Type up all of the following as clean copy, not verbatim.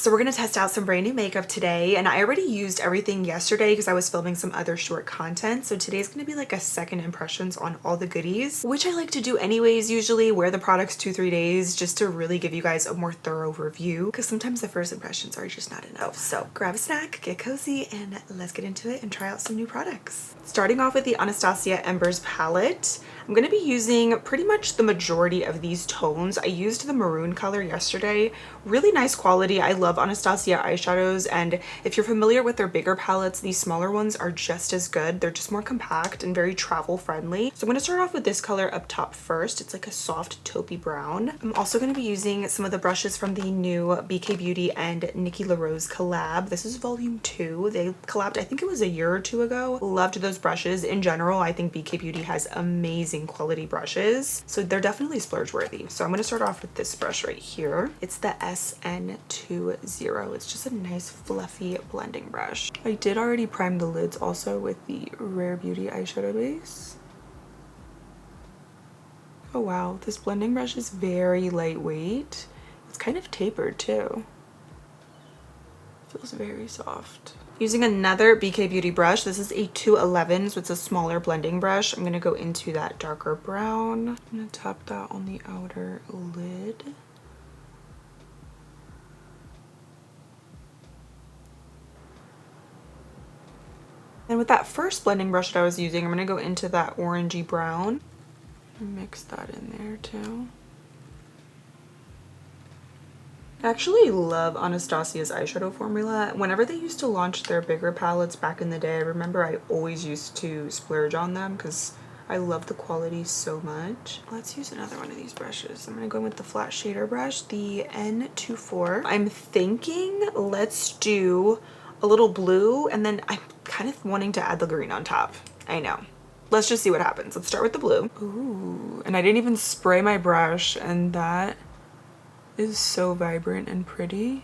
So we're gonna test out some brand new makeup today, and I already used everything yesterday because I was filming some other short content. So today's gonna be like a second impressions on all the goodies, which I like to do anyways, usually wear the products 2-3 days just to really give you guys a more thorough review, because sometimes the first impressions are just not enough. So grab a snack, get cozy, and let's get into it and try out some new products. Starting off with the Anastasia Embers palette. I'm going to be using pretty much the majority of these tones. I used the maroon color yesterday. Really nice quality. I love Anastasia eyeshadows, and if you're familiar with their bigger palettes, these smaller ones are just as good. They're just more compact and very travel friendly. So I'm going to start off with this color up top first. It's like a soft taupey brown. I'm also going to be using some of the brushes from the new BK Beauty and Nikki LaRose collab. This is volume 2. They collabed, I think it was a year or two ago. Loved those brushes. In general, I think BK Beauty has amazing quality brushes, so they're definitely splurge worthy. So I'm going to start off with this brush right here. It's the SN20. It's just a nice fluffy blending brush. I did already prime the lids also with the Rare Beauty eyeshadow base. Oh wow, this blending brush is very lightweight. It's kind of tapered too. Feels very soft. Using another BK Beauty brush. This is a 211, so it's a smaller blending brush. I'm going to go into that darker brown. I'm going to tap that on the outer lid. And with that first blending brush that I was using, I'm going to go into that orangey brown. Mix that in there too. I actually love Anastasia's eyeshadow formula. Whenever they used to launch their bigger palettes back in the day, I remember I always used to splurge on them because I love the quality so much. Let's use another one of these brushes. I'm going to go in with the flat shader brush, the N24. I'm thinking let's do a little blue, and then I'm kind of wanting to add the green on top. I know. Let's just see what happens. Let's start with the blue. Ooh, and I didn't even spray my brush, and that is so vibrant and pretty.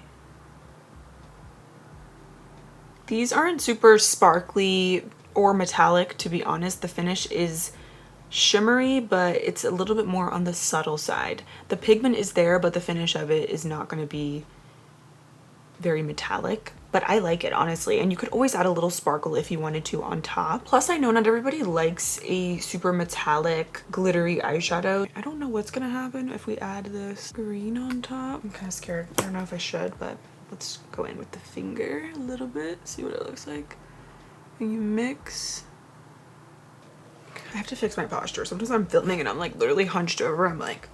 These aren't super sparkly or metallic, to be honest. The finish is shimmery, but it's a little bit more on the subtle side. The pigment is there, but the finish of it is not going to be very metallic, but I like it honestly, and you could always add a little sparkle if you wanted to on top. Plus I know not everybody likes a super metallic glittery eyeshadow. I don't know what's gonna happen if we add this green on top. I'm kind of scared. I don't know if I should, but let's go in with the finger a little bit, see what it looks like. And you mix. I have to fix my posture. Sometimes I'm filming and I'm like literally hunched over. I'm like,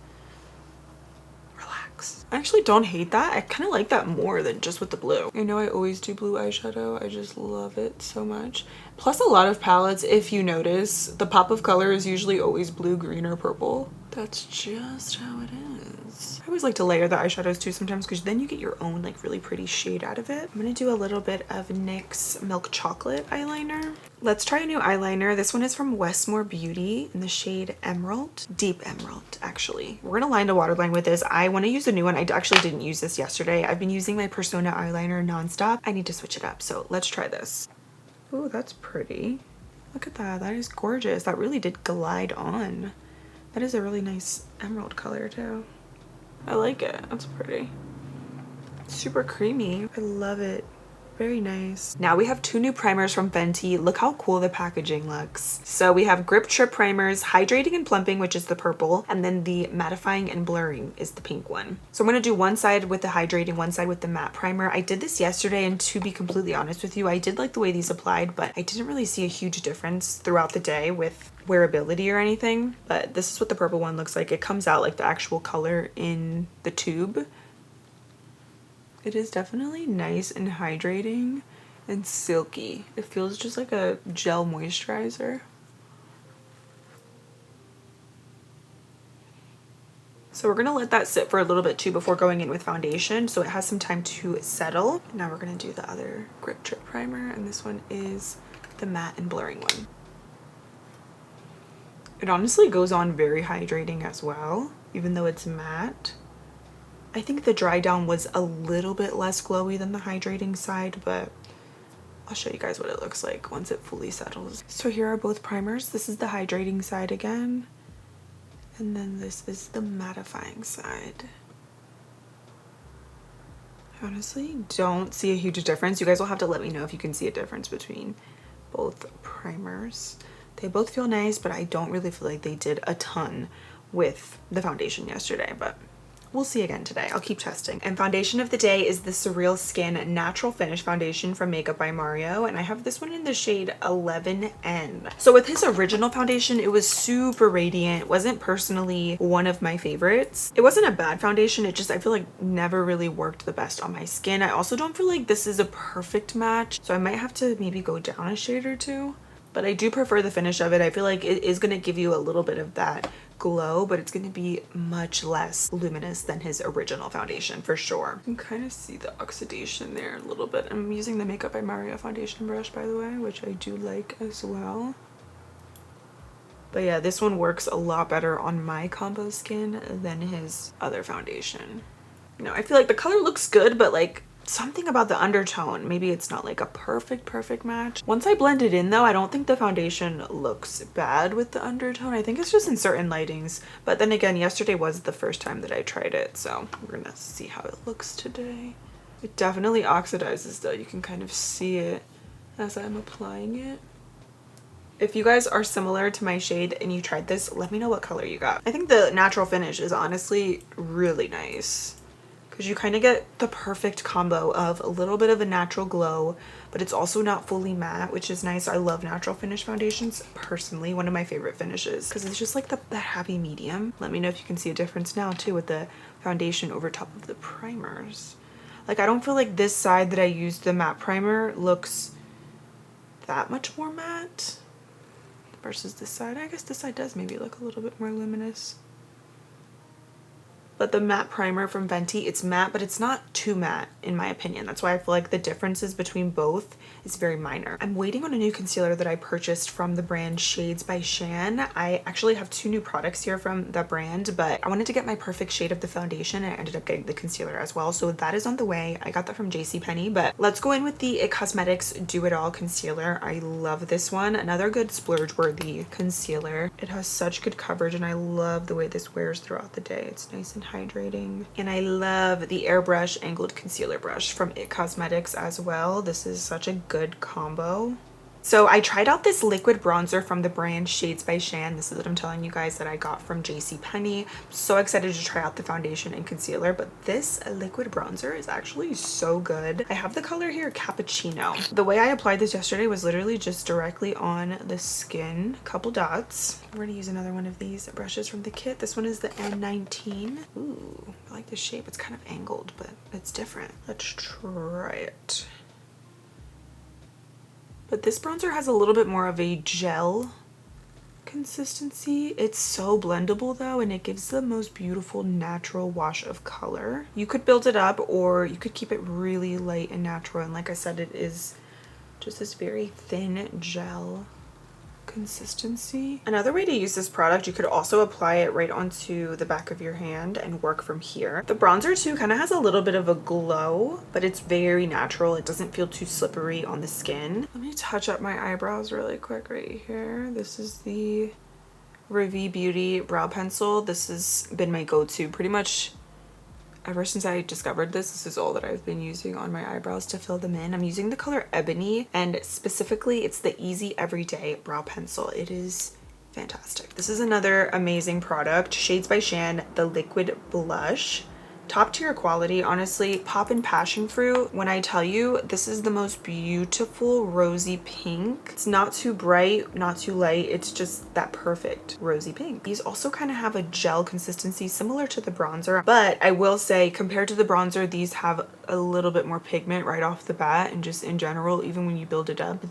I actually don't hate that. I kind of like that more than just with the blue. I know I always do blue eyeshadow. I just love it so much. Plus a lot of palettes, if you notice, the pop of color is usually always blue, green, or purple. That's just how it is. I always like to layer the eyeshadows too sometimes because then you get your own like really pretty shade out of it. I'm going to do a little bit of NYX Milk Chocolate eyeliner. Let's try a new eyeliner. This one is from Westmore Beauty in the shade Emerald. Deep Emerald, actually. We're going to line the waterline with this. I want to use a new one. I actually didn't use this yesterday. I've been using my Persona eyeliner nonstop. I need to switch it up, so let's try this. Oh, that's pretty. Look at that. That is gorgeous. That really did glide on. That is a really nice emerald color too. I like it. That's pretty. Super creamy. I love it. Very nice. Now we have 2 new primers from Fenty. Look how cool the packaging looks. So we have Grip Trip Primers, Hydrating and Plumping, which is the purple, and then the Mattifying and Blurring is the pink one. So I'm going to do one side with the hydrating, one side with the matte primer. I did this yesterday, and to be completely honest with you, I did like the way these applied, but I didn't really see a huge difference throughout the day with wearability or anything. But this is what the purple one looks like. It comes out like the actual color in the tube. It is definitely nice and hydrating and silky. It feels just like a gel moisturizer. So we're gonna let that sit for a little bit too before going in with foundation, so it has some time to settle. Now we're gonna do the other Grip Trip primer, and this one is the matte and blurring one. It honestly goes on very hydrating as well, even though it's matte. I think the dry down was a little bit less glowy than the hydrating side, but I'll show you guys what it looks like once it fully settles. So here are both primers. This is the hydrating side again, and then this is the mattifying side. I honestly don't see a huge difference. You guys will have to let me know if you can see a difference between both primers. They both feel nice, but I don't really feel like they did a ton with the foundation yesterday, but we'll see again today. I'll keep testing. And foundation of the day is the Surreal Skin Natural Finish Foundation from Makeup by Mario. And I have this one in the shade 11N. So with his original foundation, it was super radiant. It wasn't personally one of my favorites. It wasn't a bad foundation. It just, I feel like never really worked the best on my skin. I also don't feel like this is a perfect match. So I might have to maybe go down a shade or two. But I do prefer the finish of it. I feel like it is going to give you a little bit of that glow, but it's going to be much less luminous than his original foundation for sure. You can kind of see the oxidation there a little bit. I'm using the Makeup by Mario foundation brush, by the way, which I do like as well. But yeah, this one works a lot better on my combo skin than his other foundation. You know, I feel like the color looks good, but like something about the undertone, maybe it's not like a perfect match. Once I blend it in though, I don't think the foundation looks bad with the undertone. I think it's just in certain lightings, but then again, yesterday was the first time that I tried it, so we're gonna see how it looks today. It definitely oxidizes though. You can kind of see it as I'm applying it. If you guys are similar to my shade and you tried this, let me know what color you got. I think the natural finish is honestly really nice, because you kind of get the perfect combo of a little bit of a natural glow, but it's also not fully matte, which is nice. I love natural finish foundations, personally, one of my favorite finishes, because it's just like that happy medium. Let me know if you can see a difference now too with the foundation over top of the primers. Like, I don't feel like this side that I used the matte primer looks that much more matte versus this side. I guess this side does maybe look a little bit more luminous. But the matte primer from Fenty, it's matte, but it's not too matte in my opinion. That's why I feel like the differences between both is very minor. I'm waiting on a new concealer that I purchased from the brand Shades by Shan. I actually have 2 new products here from the brand, but I wanted to get my perfect shade of the foundation and I ended up getting the concealer as well. So that is on the way. I got that from JCPenney, but let's go in with the IT Cosmetics Do It All Concealer. I love this one. Another good splurge-worthy concealer. It has such good coverage and I love the way this wears throughout the day. It's nice and hydrating. And I love the Airbrush Angled Concealer Brush from IT Cosmetics as well. This is such a good combo. So I tried out this liquid bronzer from the brand Shades by Shan. This is what I'm telling you guys that I got from JCPenney. So excited to try out the foundation and concealer, but this liquid bronzer is actually so good. I have the color here, Cappuccino. The way I applied this yesterday was literally just directly on the skin, a couple dots. We're gonna use another one of these brushes from the kit. This one is the N19. Ooh, I like the shape. It's kind of angled, but it's different. Let's try it. But this bronzer has a little bit more of a gel consistency. It's so blendable though, and it gives the most beautiful natural wash of color. You could build it up or you could keep it really light and natural. And like I said, it is just this very thin gel consistency. Another way to use this product, you could also apply it right onto the back of your hand and work from here. The bronzer too kind of has a little bit of a glow, but it's very natural. It doesn't feel too slippery on the skin. Let me touch up my eyebrows really quick right here. This is the Rivi Beauty brow pencil. This has been my go-to pretty much ever since I discovered this. This is all that I've been using on my eyebrows to fill them in. I'm using the color Ebony, and specifically it's the Easy Everyday Brow Pencil. It is fantastic. This is another amazing product, Shades by Shan, the liquid blush. Top tier quality, honestly. Poppin' Passion Fruit. When I tell you, this is the most beautiful rosy pink. It's not too bright, not too light. It's just that perfect rosy pink. These also kind of have a gel consistency similar to the bronzer, but I will say compared to the bronzer, these have a little bit more pigment right off the bat, and just in general, even when you build it up,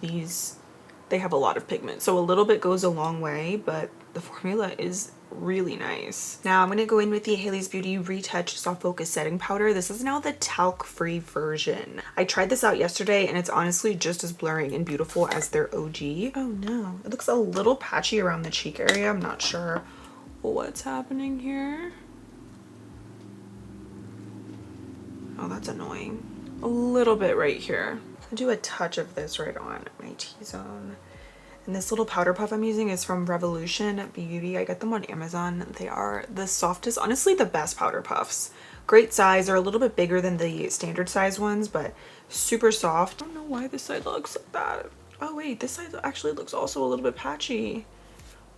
they have a lot of pigment. So a little bit goes a long way, but the formula is really nice. Now I'm going to go in with the Hailey's Beauty Retouch Soft Focus Setting Powder. This is now the talc-free version. I tried this out yesterday and it's honestly just as blurring and beautiful as their OG. Oh no, it looks a little patchy around the cheek area. I'm not sure what's happening here. Oh, that's annoying. A little bit right here. I'll do a touch of this right on my T-zone. And this little powder puff I'm using is from Revolution Beauty. I got them on Amazon. They are the softest, honestly the best powder puffs. Great size. They're a little bit bigger than the standard size ones, but super soft. I don't know why this side looks like that. Oh wait, this side actually looks also a little bit patchy.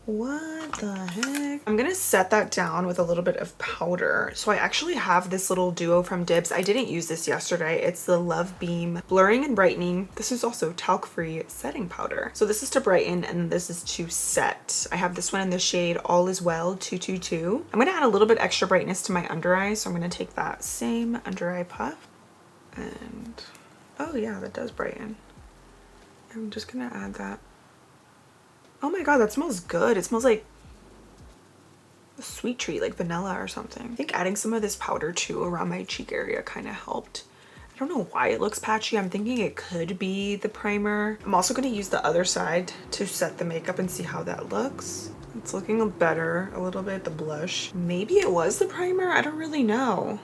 What the heck? I'm gonna set that down with a little bit of powder. So I actually have this little duo from DIBS. I didn't use this yesterday. It's the Love Beam Blurring and Brightening. This is also talc-free setting powder. So this is to brighten and this is to set. I have this one in the shade All Is Well 222. I'm gonna add a little bit extra brightness to my under eye. So I'm gonna take that same under eye puff and, oh yeah, that does brighten. I'm just gonna add that. Oh my god, that smells good. It smells like a sweet treat, like vanilla or something. I think adding some of this powder too around my cheek area kind of helped. I don't know why it looks patchy. I'm thinking it could be the primer. I'm also going to use the other side to set the makeup and see how that looks. It's looking better a little bit, the blush. Maybe it was the primer. I don't really know.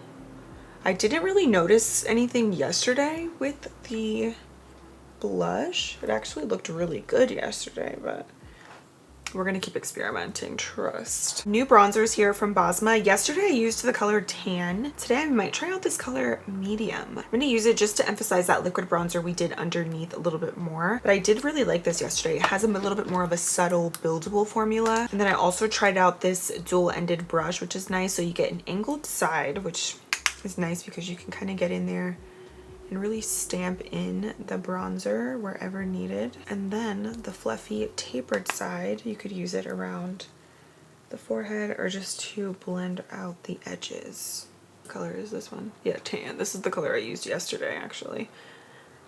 I didn't really notice anything yesterday with the blush. It actually looked really good yesterday, but we're gonna keep experimenting, trust. New bronzers here from BASMA. Yesterday I used the color Tan. Today I might try out this color Medium. I'm gonna use it just to emphasize that liquid bronzer we did underneath a little bit more. But I did really like this yesterday. It has a little bit more of a subtle buildable formula. And then I also tried out this dual-ended brush, which is nice. So you get an angled side, which is nice because you can kind of get in there and really stamp in the bronzer wherever needed. And then the fluffy tapered side, you could use it around the forehead or just to blend out the edges. What color is this one? Yeah, Tan. This is the color I used yesterday actually.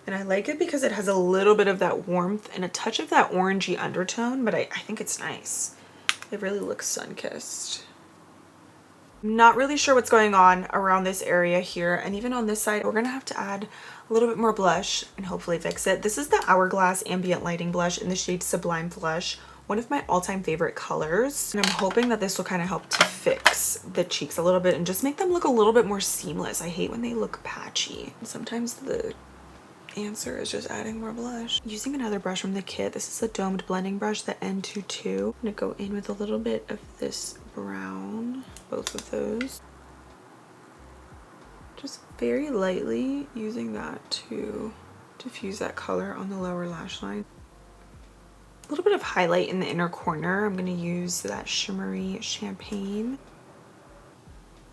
And I like it because it has a little bit of that warmth and a touch of that orangey undertone, but I think it's nice. It really looks sun-kissed. Not really sure what's going on around this area here, and even on this side we're gonna have to add a little bit more blush and hopefully fix it. This is the Hourglass Ambient Lighting Blush in the shade Sublime Flush, one of my all-time favorite colors, and I'm hoping that this will kind of help to fix the cheeks a little bit and just make them look a little bit more seamless. I hate when they look patchy. Sometimes the answer is just adding more blush. Using another brush from the kit, this is a domed blending brush, the N22. I'm gonna go in with a little bit of this brown, both of those. Just very lightly using that to diffuse that color on the lower lash line. A little bit of highlight in the inner corner. I'm gonna use that shimmery champagne.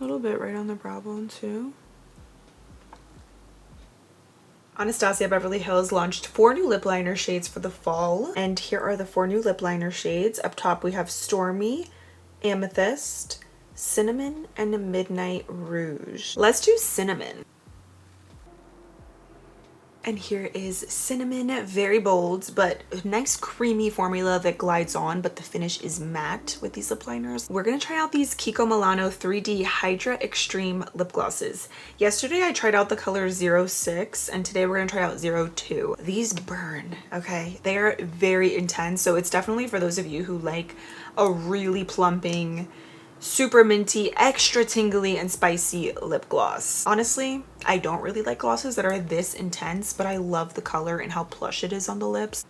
A little bit right on the brow bone too. Anastasia Beverly Hills launched 4 new lip liner shades for the fall, and here are the 4 new lip liner shades. Up top we have Stormy, Amethyst, Cinnamon, and Midnight Rouge. Let's do Cinnamon. And here is Cinnamon, very bold, but a nice creamy formula that glides on, but the finish is matte with these lip liners. We're gonna try out these KIKO Milano 3D Hydra Extreme lip glosses. Yesterday I tried out the color 06, and today we're gonna try out 02. These burn, okay? They are very intense, so it's definitely for those of you who like a really plumping, super minty, extra tingly, and spicy lip gloss. Honestly, I don't really like glosses that are this intense, but I love the color and how plush it is on the lips.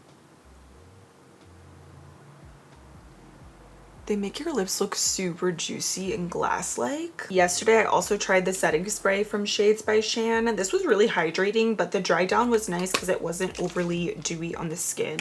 They make your lips look super juicy and glass-like. Yesterday, I also tried the setting spray from Shades by Shan. This was really hydrating, but the dry down was nice because it wasn't overly dewy on the skin.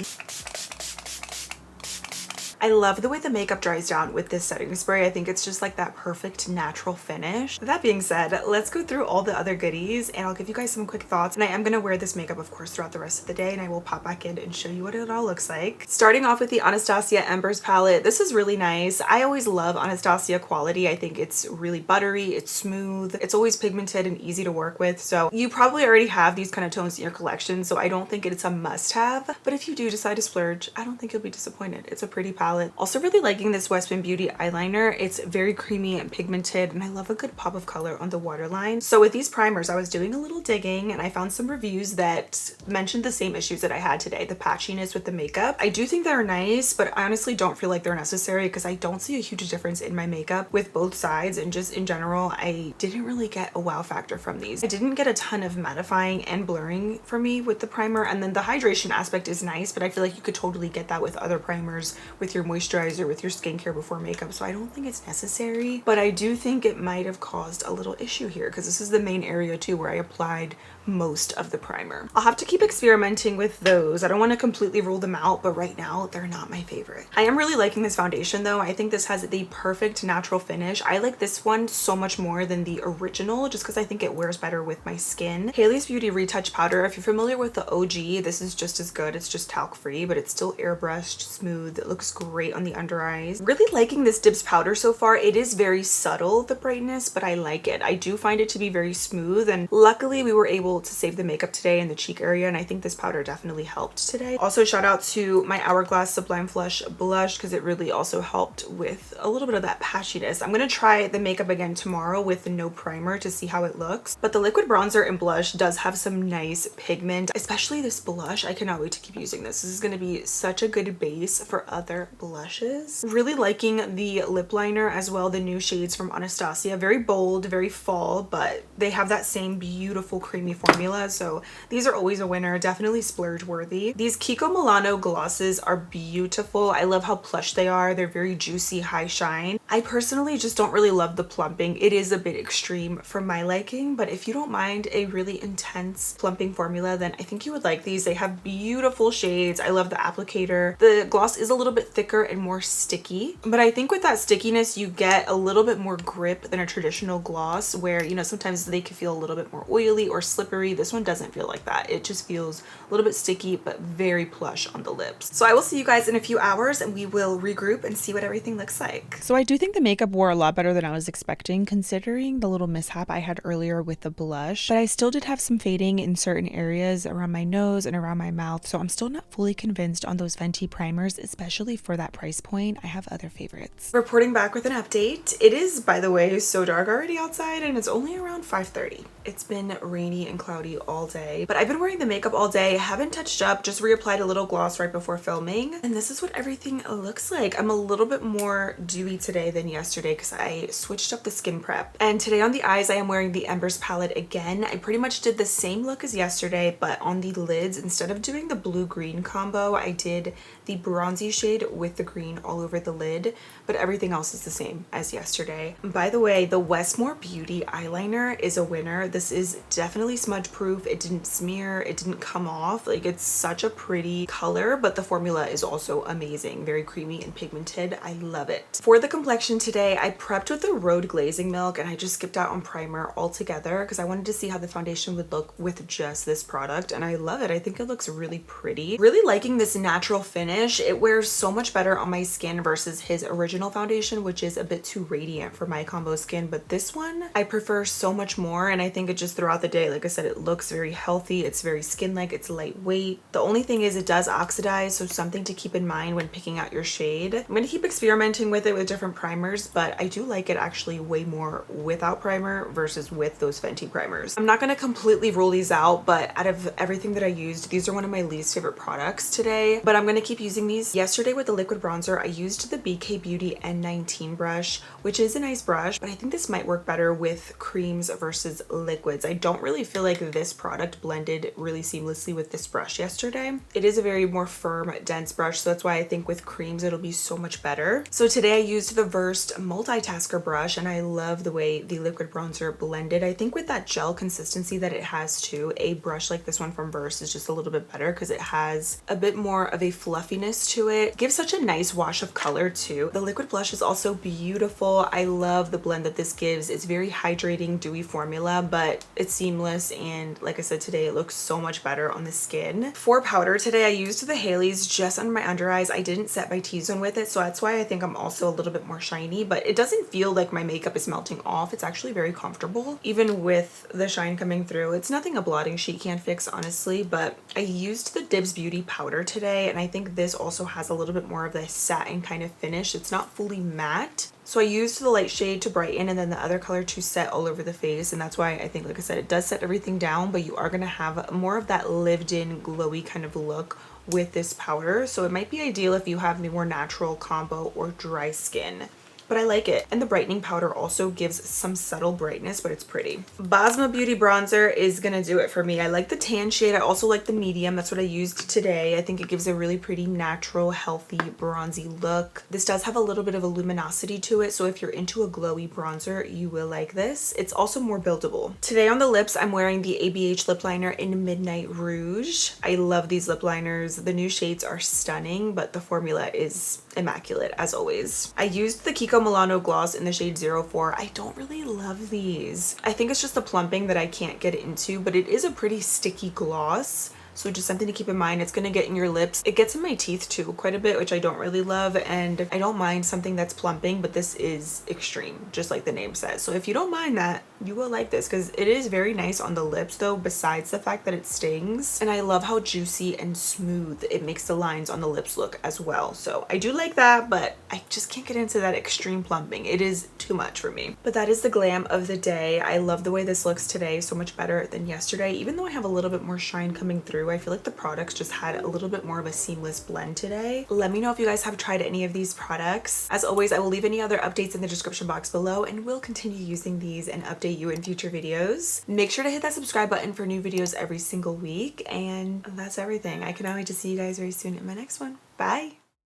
I love the way the makeup dries down with this setting spray. I think it's just like that perfect natural finish. That being said, let's go through all the other goodies and I'll give you guys some quick thoughts. And I am gonna wear this makeup, of course, throughout the rest of the day, and I will pop back in and show you what it all looks like. Starting off with the Anastasia Embers palette. This is really nice. I always love Anastasia quality. I think it's really buttery, it's smooth, it's always pigmented and easy to work with. So you probably already have these kind of tones in your collection, so I don't think it's a must-have. But if you do decide to splurge, I don't think you'll be disappointed. It's a pretty palette. palette. Also really liking this Westmore Beauty eyeliner. It's very creamy and pigmented, and I love a good pop of color on the waterline. So with these primers, I was doing a little digging and I found some reviews that mentioned the same issues that I had today, the patchiness with the makeup. I do think they're nice, but I honestly don't feel like they're necessary because I don't see a huge difference in my makeup with both sides, and just in general, I didn't really get a wow factor from these. I didn't get a ton of mattifying and blurring for me with the primer, and then the hydration aspect is nice, but I feel like you could totally get that with other primers, with your moisturizer, with your skincare before makeup, so I don't think it's necessary. But I do think it might have caused a little issue here because this is the main area too where I applied most of the primer. I'll have to keep experimenting with those. I don't want to completely rule them out, but right now they're not my favorite. I am really liking this foundation though. I think this has the perfect natural finish. I like this one so much more than the original just because I think it wears better with my skin. Haley's Beauty Retouch Powder. If you're familiar with the OG, this is just as good. It's just talc free, but it's still airbrushed, smooth. It looks great on the under eyes. Really liking this DIBS powder so far. It is very subtle, the brightness, but I like it. I do find it to be very smooth, and luckily we were able to save the makeup today in the cheek area, and I think this powder definitely helped today. Also shout out to my Hourglass Sublime Flush blush because it really also helped with a little bit of that patchiness. I'm gonna try the makeup again tomorrow with no primer to see how it looks, but the liquid bronzer and blush does have some nice pigment, especially this blush. I cannot wait to keep using this. This is gonna be such a good base for other blushes. Really liking the lip liner as well, the new shades from Anastasia. Very bold, very fall, but they have that same beautiful creamy formula, so these are always a winner. Definitely splurge worthy. These KIKO Milano glosses are beautiful. I love how plush they are. They're very juicy, high shine. I personally just don't really love the plumping. It is a bit extreme for my liking, but if you don't mind a really intense plumping formula, then I think you would like these. They have beautiful shades. I love the applicator. The gloss is a little bit thicker and more sticky, but I think with that stickiness you get a little bit more grip than a traditional gloss where, you know, sometimes they can feel a little bit more oily or slippery. This one doesn't feel like that. It just feels a little bit sticky but very plush on the lips. So I will see you guys in a few hours and we will regroup and see what everything looks like. So I do think the makeup wore a lot better than I was expecting considering the little mishap I had earlier with the blush, but I still did have some fading in certain areas around my nose and around my mouth, so I'm still not fully convinced on those Fenty primers, especially for that price point. I have other favorites. Reporting back with an update. It is, by the way, so dark already outside and it's only around 5:30. It's been rainy and cloudy all day, but I've been wearing the makeup all day, haven't touched up, just reapplied a little gloss right before filming, and this is what everything looks like. I'm a little bit more dewy today than yesterday because I switched up the skin prep, and today on the eyes I am wearing the Embers palette again. I pretty much did the same look as yesterday, but on the lids, instead of doing the blue-green combo, I did the bronzy shade with the green all over the lid, but everything else is the same as yesterday. By the way, the Westmore Beauty eyeliner is a winner. This is definitely smudge proof. It didn't smear, it didn't come off. Like, it's such a pretty color, but the formula is also amazing. Very creamy and pigmented. I love it. For the complexion today, I prepped with the Road Glazing Milk and I just skipped out on primer altogether because I wanted to see how the foundation would look with just this product, and I love it. I think it looks really pretty. Really liking this natural finish. It wears so much better on my skin versus his original foundation, which is a bit too radiant for my combo skin, but this one I prefer so much more, and I think it just throughout the day, like I said, it looks very healthy. It's very skin-like, it's lightweight. The only thing is it does oxidize, so something to keep in mind when picking out your shade. I'm going to keep experimenting with it with different primers, but I do like it actually way more without primer versus with those Fenty primers. I'm not going to completely rule these out, but out of everything that I used, these are one of my least favorite products today, but I'm going to keep using these. Yesterday with the liquid bronzer, I used the BK Beauty N19 brush, which is a nice brush, but I think this might work better with creams versus liquids. I don't really feel like this product blended really seamlessly with this brush yesterday. It is a very more firm, dense brush, so that's why I think with creams it'll be so much better. So today I used the Versed Multitasker brush, and I love the way the liquid bronzer blended. I think with that gel consistency that it has too, a brush like this one from Versed is just a little bit better because it has a bit more of a fluffiness to it. Gives such a nice wash of color too. The liquid blush is also beautiful. I love the blend that this gives. It's very hydrating, dewy formula, but it's seamless, and like I said, today it looks so much better on the skin. For powder today, I used the Haley's just under my under eyes. I didn't set my T-zone with it, so that's why I think I'm also a little bit more shiny, but it doesn't feel like my makeup is melting off. It's actually very comfortable, even with the shine coming through. It's nothing a blotting sheet can't fix, honestly, but I used the DIBS Beauty powder today, and I think this also has a little bit more of the satin kind of finish. It's not fully matte. So I used the light shade to brighten and then the other color to set all over the face, and that's why I think, like I said, it does set everything down, but you are going to have more of that lived in glowy kind of look with this powder. So it might be ideal if you have more natural, combo, or dry skin. But I like it. And the brightening powder also gives some subtle brightness, but it's pretty. BASMA Beauty Bronzer is gonna do it for me. I like the tan shade. I also like the medium. That's what I used today. I think it gives a really pretty, natural, healthy, bronzy look. This does have a little bit of a luminosity to it, so if you're into a glowy bronzer, you will like this. It's also more buildable. Today on the lips, I'm wearing the ABH Lip Liner in Midnight Rouge. I love these lip liners. The new shades are stunning, but the formula is immaculate as always. I used the KIKO Milano gloss in the shade 04. I don't really love these. I think it's just the plumping that I can't get into, but it is a pretty sticky gloss. So just something to keep in mind. It's going to get in your lips. It gets in my teeth too quite a bit, which I don't really love. And I don't mind something that's plumping, but this is extreme, just like the name says. So if you don't mind that, you will like this because it is very nice on the lips though, besides the fact that it stings. And I love how juicy and smooth it makes the lines on the lips look as well. So I do like that, but I just can't get into that extreme plumping. It is too much for me. But that is the glam of the day. I love the way this looks today, so much better than yesterday. Even though I have a little bit more shine coming through, I feel like the products just had a little bit more of a seamless blend today. Let me know if you guys have tried any of these products. As always, I will leave any other updates in the description box below, and we'll continue using these and update you in future videos. Make sure to hit that subscribe button for new videos every single week, and that's everything. I cannot wait to see you guys very soon in my next one. Bye!